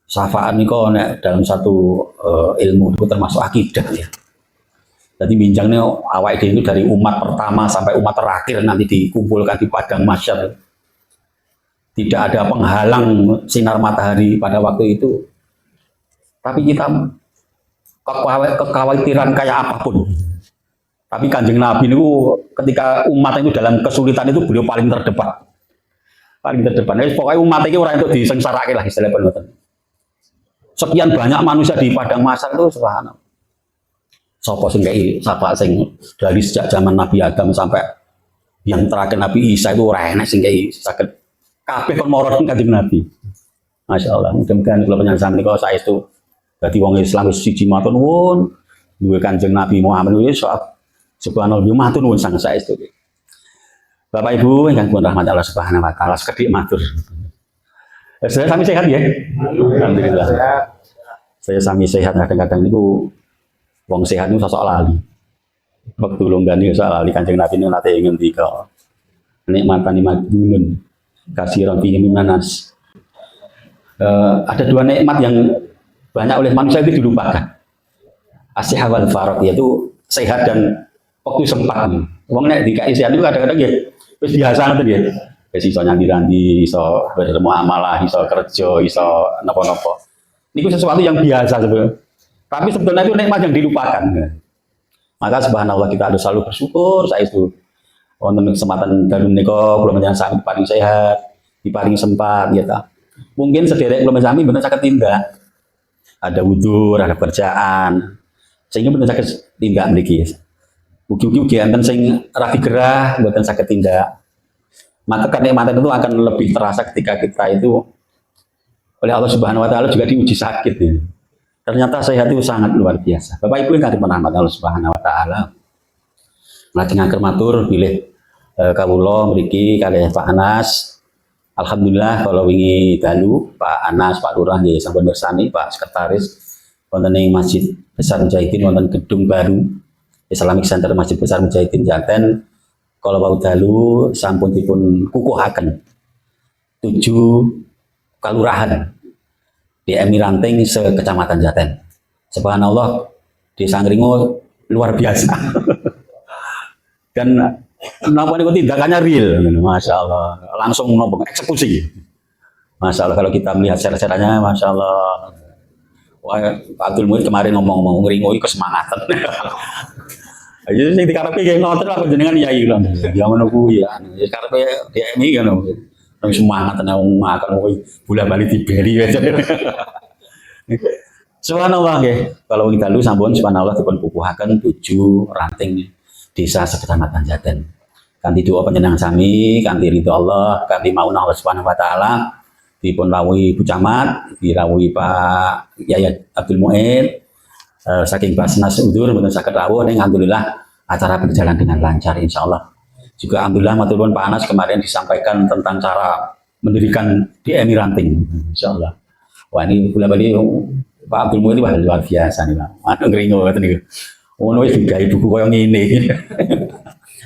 Syafaat niku nek dalam satu ilmu itu termasuk akidah ya. Jadi bincangnya awal itu dari umat pertama sampai umat terakhir nanti dikumpulkan di padang mahsyar. Tidak ada penghalang sinar matahari pada waktu itu. Tapi kita kekhawatiran kayak apapun. Tapi Kanjeng Nabi itu ketika umat itu dalam kesulitan itu beliau paling terdepan. Paling terdepan. Jadi pokoknya umat itu orang itu disengsarakan lah istilah penutup. Sekian banyak manusia di padang mahsyar itu subhanallah. Sopo sing kei sapa sing dari sejak zaman Nabi Adam sampai yang terakhir Nabi Isa itu ora enak sing kei saged kabeh kon moro Kanjeng Nabi. Masyaallah, mudah-mudahan kula panjenengan menika saestu dadi wong Islam siji matur nuwun duwe Kanjeng Nabi Muhammad wis subhanallah matur nuwun sang saestu. Bapak Ibu ingkang pun rahmat Allah Subhanahu wa taala sekedhik matur. Saya sami sehat ya. Alhamdulillah. Saya sami sehat kadang-kadang niku wong sehat itu sosok lali. Waktu longgani sosok lali Kanjeng Nabi ini nate ngendika nikmatan madunun kasiran fihi minanas. Ada dua nikmat yang banyak oleh manusia itu dilupakan. As-sihah wal faragh, yaitu sehat dan waktu sempat. Wong nek dikai sehat itu kadang-kadang ya wis biasa ngoten ya. Wis iso nyandi-randi, iso bermuamalah, iso kerja, iso napa-napa. Niku sesuatu yang biasa sebenarnya. Tapi sebetulnya itu nikmat yang dilupakan. Maka subhanallah kita harus selalu bersyukur saya itu wonten kesempatan dalu menika kula panjenengan sami paling sehat, diparingi sempat ya ta. Mungkin sederek kula sami mboten saged tindak. Ada wudur, ada kerjaan. Sehingga mboten saged tindak mriki. Ugi-ugi enten sing rapi gerah mboten saged tindak. Maka kenikmatan itu akan lebih terasa ketika kita itu oleh Allah Subhanahu wa taala juga diuji sakit ya. Ternyata sehat itu sangat luar biasa. Bapak Ibu yang dipun rahmati Allah Subhanahu wa taala. Lajengaken matur bilih kawula mriki kalih Pak Anas. Alhamdulillah kalau wingi dalu Pak Anas, Pak Lurah nggih sampun bersani, Pak Sekretaris wonten ing Masjid Besar Mujahidin wonten gedung baru Islamic Center Masjid Besar Mujahidin Jaten. Kalau wau dalu sampun dipun kukuhaken 7 kalurahan di Emiranting sekecamatan Jaten. Subhanallah di Sangringo luar biasa. Dan napa niku tindakannya real, masya Allah, langsung nopo eksekusi. Masya Allah kalau kita melihat cara-caranya, masya Allah. Wah, Pak Abdul Muhid kemarin ngomong-ngomong ngeringo iki kesemangatan. Jadi sing dikarepe nggih ngoten lah panjenengan yai lah. Ya ngono kuwi ya. Karepe DMI kan. Nang semangat nang makan kuwi bola-bali diberi aja. Subhanallah nggih. Kalau kita lu sampun subhanallah dipun pupuhaken 7 ranting desa sekecamatan Jaten. Kanthi doa panjenengan sami, kanthi ridho Allah, kanthi maunah Allah Subhanahu wa taala dipun rawuhi Bu Camat, dirawuhi Pak Yayat Abdul Mu'in. Saking Basnas Udur mboten saged rawuh ning alhamdulillah acara berjalan dengan lancar insyaallah. Juga alhamdulillah matur nuwun Pak Anas kemarin disampaikan tentang cara mendirikan DMI Ranting insyaallah. Wah ini bola-bali Pak Abdul Mu'in wah luar biasa nih Pak. Aduh ngringo ngoten niku. Ono wis digawe buku koyo ngene.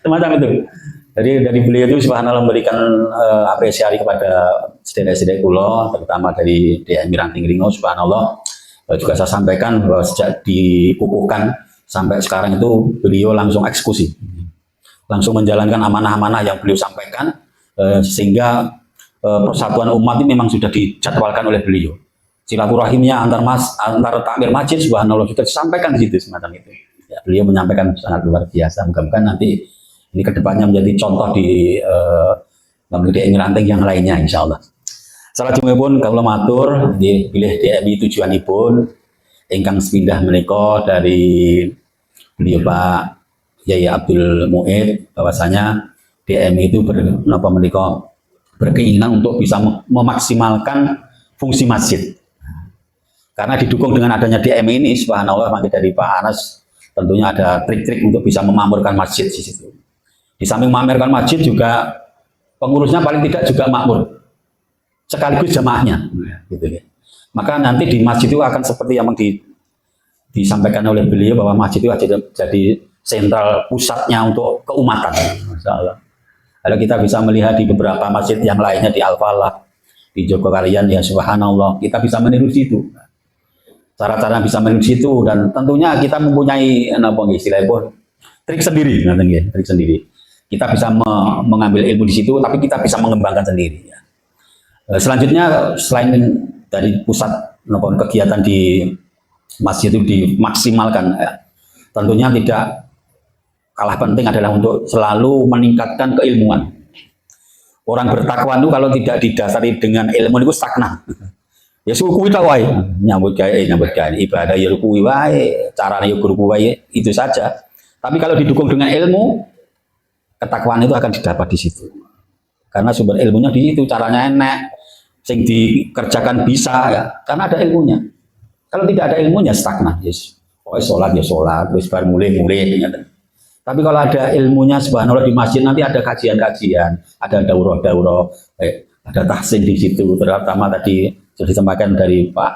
Semacam itu. Jadi dari beliau itu subhanallah memberikan apresiasi kepada sedherek-sedherek kula terutama dari DMI Ranting Ringo subhanallah. Juga saya sampaikan bahwa sejak dikukuhkan sampai sekarang itu beliau langsung eksekusi, langsung menjalankan amanah-amanah yang beliau sampaikan, sehingga persatuan umat ini memang sudah dijadwalkan oleh beliau. Silaturahimnya antar takmir masjid subhanallah sudah disampaikan di situ semacam itu. Ya, beliau menyampaikan sangat luar biasa. Mudah-mudahan nanti ini kedepannya menjadi contoh di DMI Ranting yang lainnya insya Allah. Salajengipun kawula matur nggih bilih DMI tujuanipun ingkang sepindah menika dari beliau Pak Yai Abdul Mu'id bahwasanya DMI itu berkeinginan untuk bisa memaksimalkan fungsi masjid. Karena didukung dengan adanya DMI ini subhanallah maka dari Pak Anas tentunya ada trik-trik untuk bisa memakmurkan masjid di situ. Di samping memamerkan masjid juga pengurusnya paling tidak juga makmur. Sekaligus jamaahnya, gitu ya. Maka nanti di masjid itu akan seperti yang disampaikan oleh beliau bahwa masjid itu jadi sentral pusatnya untuk keumatan. Masya Allah. Kalau kita bisa melihat di beberapa masjid yang lainnya di Al-Falah, di dijogo kalian ya subhanallah. Kita bisa meniru situ. Cara-cara bisa meniru situ dan tentunya kita mempunyai apa istilahnya trik sendiri, trik sendiri. Kita bisa mengambil ilmu di situ, tapi kita bisa mengembangkan sendiri. Ya. Selanjutnya selain dari pusat kegiatan di masjid itu dimaksimalkan, ya. Tentunya tidak kalah penting adalah untuk selalu meningkatkan keilmuan. Orang bertakwa itu kalau tidak didasari dengan ilmu itu stagnan. Ya suku itu wae, nyambut gawe ibadah ya kuwi wae, carane ya guru wae itu saja. Tapi kalau didukung dengan ilmu, ketakwaan itu akan didapat di situ. Karena sumber ilmunya di situ, caranya enak, sing dikerjakan bisa ya, karena ada ilmunya. Kalau tidak ada ilmunya stagnan, yes. Pokoknya sholat ya sholat, terus baru mulai. Tapi kalau ada ilmunya subhanallah di masjid nanti ada kajian-kajian, ada daurah-daurah, ada tahsin di situ. Terutama tadi sudah disampaikan dari Pak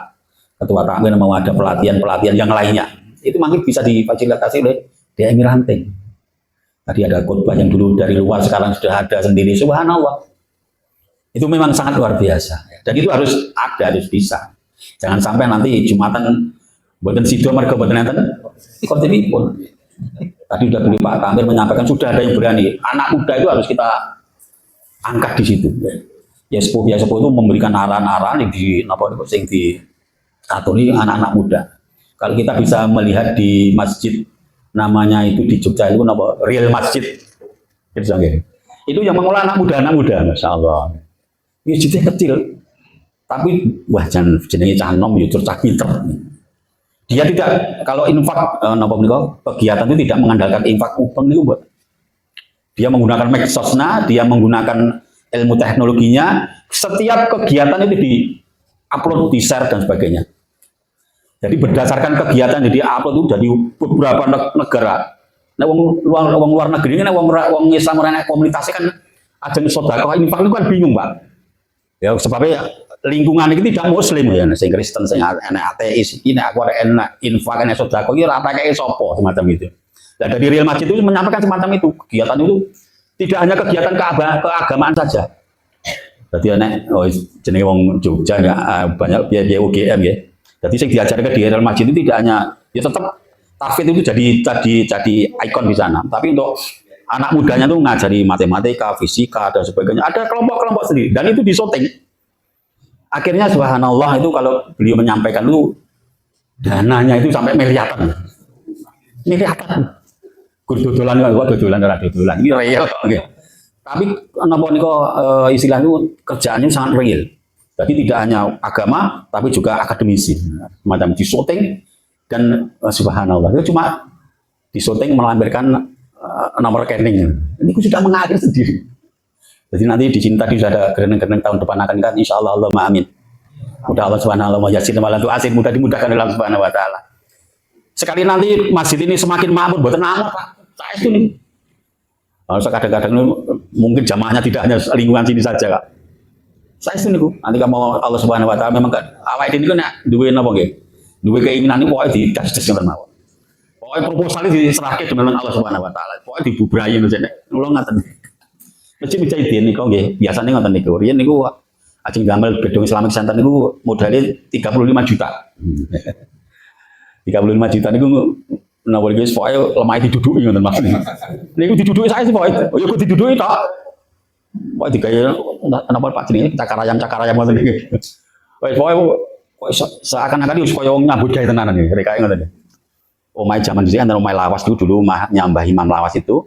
Ketua Takmir mau ada pelatihan-pelatihan yang lainnya. Itu mungkin bisa difasilitasi oleh DMI Ranting. Tadi ada khotbah yang dulu dari luar sekarang sudah ada sendiri. Subhanallah. Itu memang sangat luar biasa. Dan itu harus ada, harus bisa. Jangan sampai nanti Jumatan buatan sido mereka buatan enten ikut pun. Tadi sudah beli Pak Tamir menyampaikan sudah ada yang berani. Anak muda itu harus kita angkat di situ. Ya sepuh itu memberikan arahan-arahan di sing di aturi anak-anak muda. Kalau kita bisa melihat di masjid namanya itu di Jogja itu Real Masjid. Itu yang mengolah anak muda, masya Allah. Masjidnya kecil, tapi wah jangan jenenge canom ya cah pinter. Dia tidak kalau infak kegiatan itu tidak mengandalkan infak upeng itu, buat. Dia menggunakan medsosna, dia menggunakan ilmu teknologinya, setiap kegiatan itu di-upload, di-share dan sebagainya. Jadi berdasarkan kegiatan yang di-upload itu dari beberapa negara. Nah, wong luar negeri ini wong Islam orang komunitasnya kan ajeng sedekah infak itu kan bingung, Pak. Ya sebabnya lingkungan ini tidak muslim ya, sing Kristen, sing ateis, ini aku ada enak infak, enak sedekah, ini rata kayak sopo semacam itu. Dan dari Real Masjid itu menyampaikan semacam itu, kegiatan itu tidak hanya kegiatan keagamaan saja. Jadi enak, jenenge wong Jogja ya banyak biaya UGM ya. Jadi sing diajarkan di Real Masjid itu tidak hanya ya tetap tafid itu jadi ikon di sana, tapi untuk anak mudanya tuh ngajari matematika, fisika dan sebagainya. Ada kelompok-kelompok sendiri dan itu disyuting. Akhirnya subhanallah itu kalau beliau menyampaikan itu dananya itu sampai miliaran. Miliaran. Dodolan ini real. Okay. Tapi napa niku istilah itu kerjaannya sangat real. Jadi tidak hanya agama tapi juga akademisi. Semacam di syuting dan subhanallah itu cuma di syuting melampirkan nomor rekening. Ini sudah mengalir sendiri. Jadi nanti di sini tadi sudah ada gereneng-gereneng tahun depan akan kan insya Allah Allahumma amin. Mudah Allah subhanahu wa ta'ala mudah dimudahkan oleh Allah subhanahu wa ta'ala. Sekali nanti masjid ini semakin makmur, buatan amat Pak. Saya itu nih. Kalau kadang-kadang mungkin jamaahnya tidak hanya lingkungan sini saja Kak. Saya itu nih nanti kamu Allah subhanahu wa ta'ala memang awal ini kan dua apa nggih? Dua keinginan ini pokoknya didas-das ngoten mawon. Pokoknya proposalnya diserahkan dengan Allah subhanahu wa ta'ala. Pokoknya dibubrahi ngoten. Kula ngaten. Mesti mujahidin niku nggih, biasane ngoten niku. Riyen niku ajeng gamel gedung Islamic Center niku modalnya 35 juta. 35 juta niku napa iki pokoke lemah diduduki ngoten Mas. Niku diduduki saya sih pokoke. Oh ya kok diduduki tok. Pokoke digawe napa Pak jenenge cakar ayam ngoten niku. Pokoke seakan-akan wis kaya wong nyambut gawe tenanan iki, rekae ngoten. Omahe jaman dhisik antara omahe lawas dulu mah nyambah Imam Lawas itu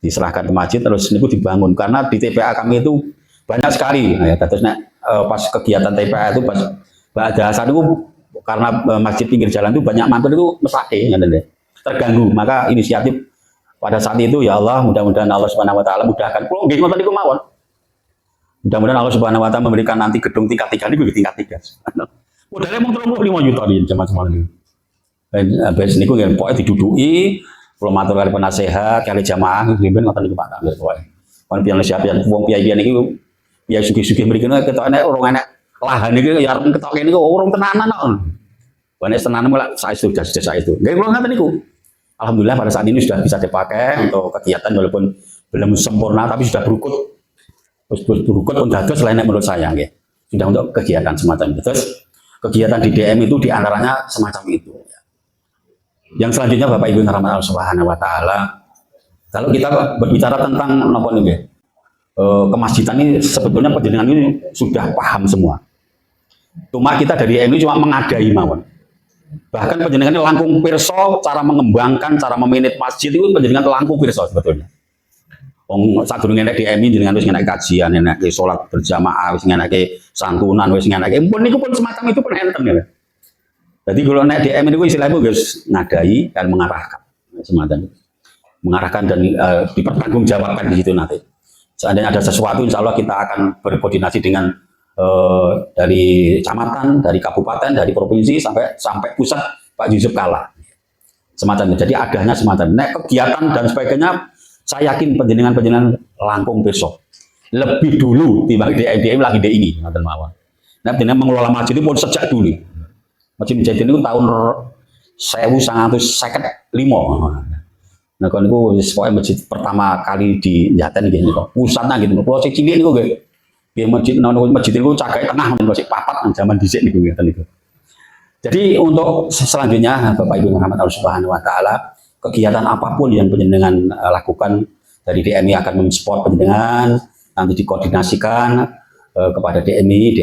diserahkan ke masjid terus niku dibangun karena di TPA kami itu banyak sekali nah, ya terus pas kegiatan TPA itu pas dasar itu karena masjid pinggir jalan itu banyak mampir itu mesake terganggu maka inisiatif pada saat itu ya Allah mudah-mudahan Allah Subhanahu wa taala mudahkan kalau nggih ngoten niku mawon mudah-mudahan Allah Subhanahu wa taala memberikan nanti gedung tingkat 3 niku tingkat 3 modalnya mung 35 juta di zaman-zaman niku habis niku nggih pokoke diduduki kalau matur kali penasehat, kali jamaah, riben ngoten niku Pak Tamir pokoke. Kon piye siap yang wong piye-piye niki piye sugih-sugih mriki ketokane urung enek lahan niki ya arep ketoke niku urung tenanan kok. Wane tenanan mulai saestu saestu. Nggih kula ngaten niku. Alhamdulillah pada saat ini sudah bisa dipakai untuk kegiatan walaupun belum sempurna tapi sudah berukut. Terus berukut pun dados lain menurut saya nggih. sudah untuk kegiatan semacam itu. Terus kegiatan di DM itu diantaranya semacam itu. Yang selanjutnya Bapak Ibu yang rahmat Allah Subhanahu Wa Taala, kalau kita berbicara tentang apa nih, kemasjidan ini sebetulnya penjenengan ini sudah paham semua. Cuma kita dari MI cuma mengadai mawon. Bahkan penjenengan ini langkung pirsa cara mengembangkan, cara memanage masjid itu penjenengan langkung pirsa sebetulnya. Wong sadurunge nek di MI jenengan wis ngenake kajian, ngenake salat berjamaah, wis ngenake santunan, wis ngenake pun niku pun semacam itu pun enten ya. Jadi kalau naik DM itu istilahnya guys ngadai dan mengarahkan semacam itu. Mengarahkan dan dipertanggungjawabkan di situ nanti. Seandainya ada sesuatu, insya Allah kita akan berkoordinasi dengan dari kecamatan, dari kabupaten, dari provinsi sampai pusat Pak Yusuf Kala. Semacam itu. Jadi adanya semacam itu. Nek kegiatan dan sebagainya, saya yakin penjenengan langkung besok. Lebih dulu timbang DM lagi di ini, nanti mawon. Nah, penjenengan mengelola masjid itu pun sejak dulu. Masjid Mujahidin itu tahun 1955. Nah, kalau itu pokoknya masjid pertama kali di Jaten gitu, pusatnya gitu. Kalau saya cilik itu kayak masjid itu cakai tengah, masjid papat zaman dhisik niku ngeten niku. Jadi untuk selanjutnya Bapak Ibu Muhammad Allah Subhanahu Wa Taala, kegiatan apapun yang penjenengan lakukan dari DMI akan mensupport penjenengan, nanti dikoordinasikan kepada DMI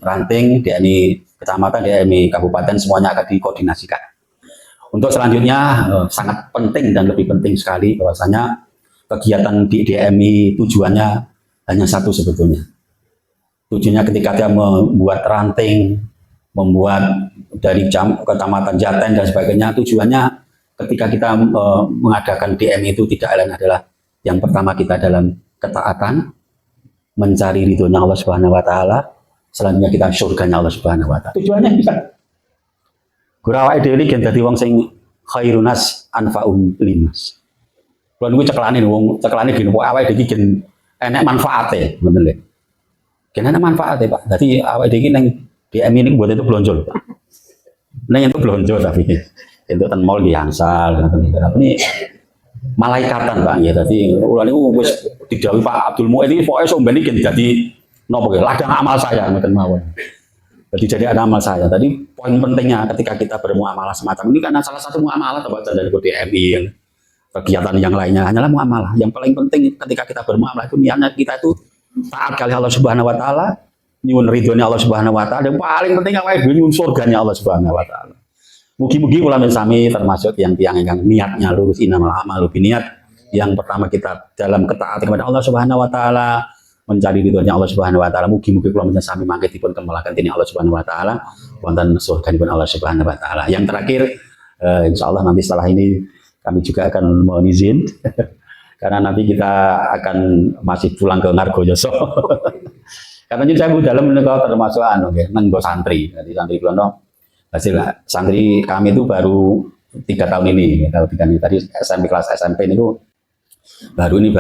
ranting, DMI kecamatan, DMI kabupaten, semuanya akan dikoordinasikan. Untuk selanjutnya sangat penting dan lebih penting sekali bahwasanya kegiatan di DMI tujuannya hanya satu sebetulnya. Tujuannya ketika dia membuat ranting, membuat dari kecamatan Jaten dan sebagainya, tujuannya ketika kita mengadakan DMI itu tidak lain adalah yang pertama kita dalam ketaatan, mencari ridhonya Allah Subhanahu Wa Taala, selanjutnya kita surganya Allah Subhanahu Wa Taala. Tujuannya bisa. Gura awake dhewe iki dadi wong sing khairunas anfa'um linnas. Kulo niku cekelane wong cekelane gene kok awake dhewe iki gen enek manfaate, ngoten lho. Gen enek manfaate, Pak. Dadi awake dhewe iki ning DM ini buat itu belonjo, Pak. Ning itu belonjo tapi itu ten mall di Angsal ngoten. Tapi malaikatan, Pak. Ya dadi kula niku wis didhawuhi Pak Abdul Mu'in iki pokoke sok ben iki dadi napa nggih ladang amal saya ngoten mawon. Jadi ada amal saya. Tadi poin pentingnya ketika kita bermuamalah semacam ini karena salah satu muamalah terbaca dari DMI yang kegiatan yang lainnya hanyalah muamalah. Yang paling penting ketika kita bermuamalah itu niatnya kita itu taat kali Allah Subhanahu Wa Taala, nyuwun ridhonya Allah Subhanahu Wa Taala, dan paling penting apa itu nyuwun surganya Allah Subhanahu Wa Taala. Mugi-mugi kula sami termasuk yang niatnya lurus, innamal a'malu binniyat. Yang pertama kita dalam ketaatan kepada Allah Subhanahu Wa Taala, mencari ridhonya Allah Subhanahu Wa Taala. Mugi-mugi kula sami mangke dipun kemalaken dening Allah Subhanahu Wa Taala wonten surganipun Allah Subhanahu Wa Taala. Yang terakhir insya Allah nanti setelah ini kami juga akan mohon izin karena nanti kita akan masih pulang ke Ngargoyoso. Karena ini saya dalam menikah termasuk nenggo santri. Jadi santri kula hasil santri kami itu baru 3 tahun ini. Tadi SMP kelas SMP ini baru ini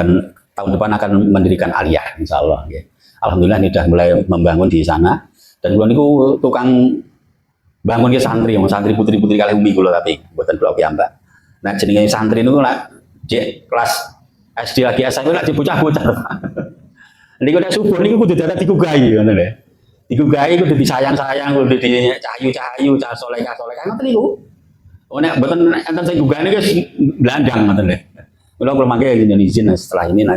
tahun depan akan mendirikan aliyah, insya Allah. Alhamdulillah ini sudah mulai membangun di sana. Dan kula niku tukang bangun ke santri putri-putri kali umi kula tapi buatan kula piyambak. Nah jenenge santri niku lak kelas SD lagi SMP lak bocah-bocah. Niku nek subuh niku kudu dadak dikugahi ngoten lho. Dikugahi kudu disayang-sayang, kudu dicahayu-cahayu, cah soleh-soleh ngoten niku. Oh nek mboten enten sing gugahne wis blandang ngoten lho. Kula mangke izin setelah ini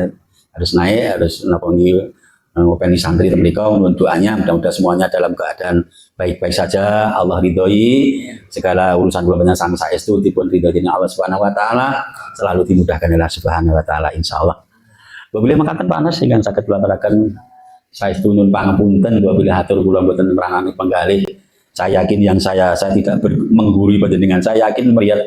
harus naik, harus ngopeni santri mereka, mohon doanya mudah-mudahan semuanya dalam keadaan baik-baik saja, Allah ridhoi segala urusan kula panjenengan saestu dipun ridhoi Allah Subhanahu Wa Taala, selalu dimudahkan oleh Allah Wa Taala insyaallah. Bila makaten panas sehingga saged kula aturaken saestu nyuwun pangapunten bila hatur kula mboten merangani penggalih. Saya yakin yang saya tidak menggurui panjenengan. Saya yakin melihat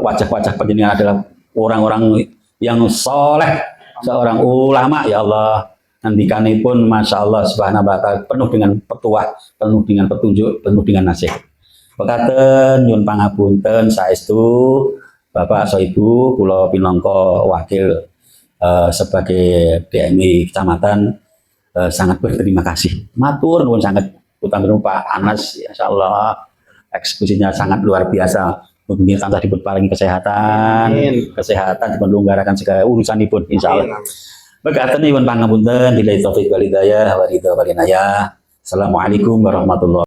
wajah-wajah panjenengan adalah orang-orang yang soleh, seorang ulama ya Allah. Nantikanipun Masya Allah Subhanahu Wa Taala penuh dengan petuah, penuh dengan petunjuk, penuh dengan nasihat. Pekaten nyuwun pangapunten saestu Bapak Soibu kula pinangka wakil sebagai DMI kecamatan sangat berterima kasih. Matur nuwun sangat utama Pak Anas insyaallah eksekusinya sangat luar biasa. Mungkin tansah dipun paringi kesehatan, kesehatan dipun lenggarakan segala urusan dipun insyaallah. Mekaten nyuwun pangapunten, billahi taufik wal hidayah wa ridha wal inayah. Assalamualaikum warahmatullahi